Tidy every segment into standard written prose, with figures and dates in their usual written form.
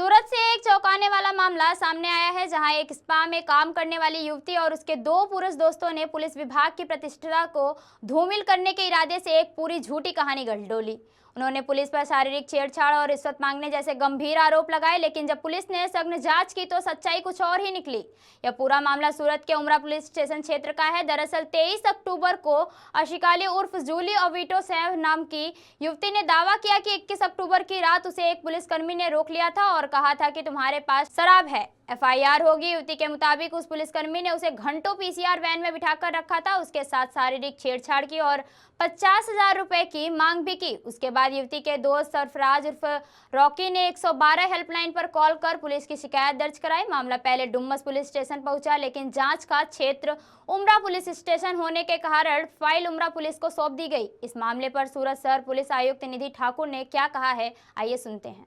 सूरत से एक चौंकाने वाला मामला सामने आया है, जहां एक स्पा में काम करने वाली युवती और उसके दो पुरुष दोस्तों ने पुलिस विभाग की प्रतिष्ठा को धूमिल करने के इरादे से एक पूरी झूठी कहानी गढ़ डोली। उन्होंने पुलिस पर शारीरिक छेड़छाड़ और रिश्वत मांगने जैसे गंभीर आरोप लगाए, लेकिन जब पुलिस ने सघन जांच की तो सच्चाई कुछ और ही निकली। यह पूरा मामला सूरत के उमरा पुलिस स्टेशन क्षेत्र का है। दरअसल 23 अक्टूबर को आशिकाली उर्फ जूली ओविटो सैफ नाम की युवती ने दावा किया कि 21 अक्टूबर की रात उसे एक पुलिसकर्मी ने रोक लिया था और कहा था कि तुम्हारे पास शराब है, एफआईआर होगी। युवती के मुताबिक उस पुलिसकर्मी ने उसे घंटों पीसीआर वैन में बिठाकर रखा था, उसके साथ शारीरिक छेड़छाड़ की और 50,000 रुपए की मांग भी की। उसके बाद युवती के दोस्त सरफराज उर्फ रॉकी ने 112 हेल्पलाइन पर कॉल कर पुलिस की शिकायत दर्ज कराई। मामला पहले डुमस पुलिस स्टेशन पहुंचा, लेकिन जांच का क्षेत्र उमरा पुलिस स्टेशन होने के कारण फाइल उमरा पुलिस को सौंप दी गई। इस मामले पर सूरत शहर पुलिस आयुक्त निधि ठाकुर ने क्या कहा है, आइए सुनते हैं।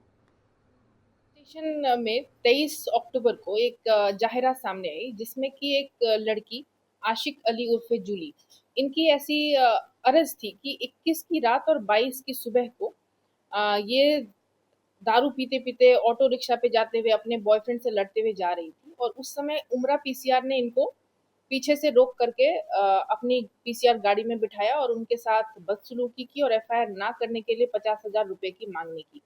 स्टेशन में 23 अक्टूबर को एक जाहिरात सामने आई जिसमें कि एक लड़की आशिक अली उर्फ जूली, इनकी ऐसी अर्ज थी कि 21 की रात और 22 की सुबह को ये दारू पीते पीते ऑटो रिक्शा पे जाते हुए अपने बॉयफ्रेंड से लड़ते हुए जा रही थी और उस समय उमरा पीसीआर ने इनको पीछे से रोक करके अपनी पीसीआर गाड़ी में बिठाया और उनके साथ बदसलूकी की और एफआईआर ना करने के लिए 50,000 रुपए की मांगनी की।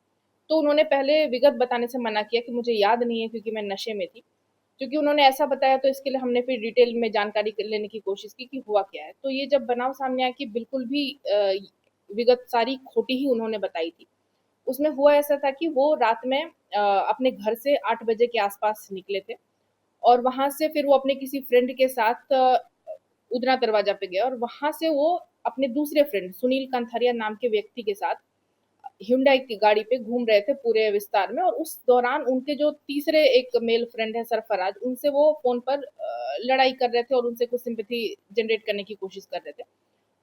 तो उन्होंने पहले विगत बताने से मना किया कि मुझे याद नहीं है क्योंकि मैं नशे में थी। क्योंकि उन्होंने ऐसा बताया तो इसके लिए हमने फिर डिटेल में जानकारी लेने की कोशिश की कि हुआ क्या है। तो ये जब बनाव सामने आया कि बिल्कुल भी विगत सारी खोटी ही उन्होंने बताई थी। उसमें हुआ ऐसा था कि वो रात में अपने घर से 8 बजे के आसपास निकले थे और वहां से फिर वो अपने किसी फ्रेंड के साथ उधना दरवाजा पे गए और वहां से वो अपने दूसरे फ्रेंड सुनील कंथारिया नाम के व्यक्ति के साथ ह्युंडई की गाड़ी पे घूम रहे थे पूरे विस्तार में और उस दौरान उनके जो तीसरे एक मेल फ्रेंड है सरफराज, उनसे वो फोन पर लड़ाई कर रहे थे और उनसे कुछ सिंपैथी जनरेट करने की कोशिश कर रहे थे।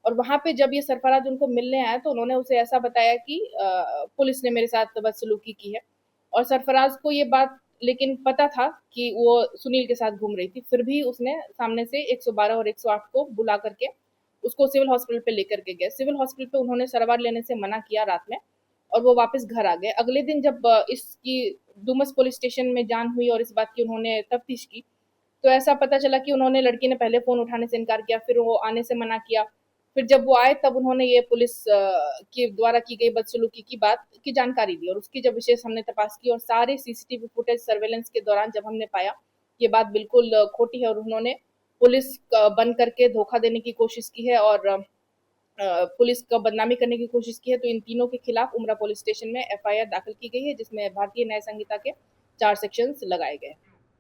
और वहां पे जब ये सरफराज उनको मिलने आया तो उन्होंने उसे ऐसा बताया कि पुलिस ने मेरे साथ बदसलूकी की है। और सरफराज को ये बात लेकिन पता था कि वो सुनील के साथ घूम रही थी, फिर भी उसने सामने से 112 और 108 को बुला करके उसको सिविल हॉस्पिटल पे लेकर के गए। सिविल हॉस्पिटल पे उन्होंने सारवार लेने से मना किया रात में और वो वापस घर आ गए। अगले दिन जब इसकी डुमस पुलिस स्टेशन में जान हुई और इस बात की उन्होंने तफ्तीश की तो ऐसा पता चला कि उन्होंने लड़की ने पहले फोन उठाने से इनकार किया, फिर वो आने से मना किया। फिर जब वो आए तब उन्होंने ये पुलिस के द्वारा की गई बदसलूकी की बात की जानकारी दी और उसकी जब विशेष हमने तपास की और सारे सीसीटीवी फुटेज सर्वेलेंस के दौरान जब हमने पाया ये बात बिल्कुल खोटी है और उन्होंने पुलिस बन करके धोखा देने की कोशिश की है और पुलिस का बदनामी करने की कोशिश की है, तो इन तीनों के खिलाफ उमरा पुलिस स्टेशन में एफआईआर दाखिल की गई है जिसमें भारतीय न्याय संहिता के 4 सेक्शंस लगाए गए।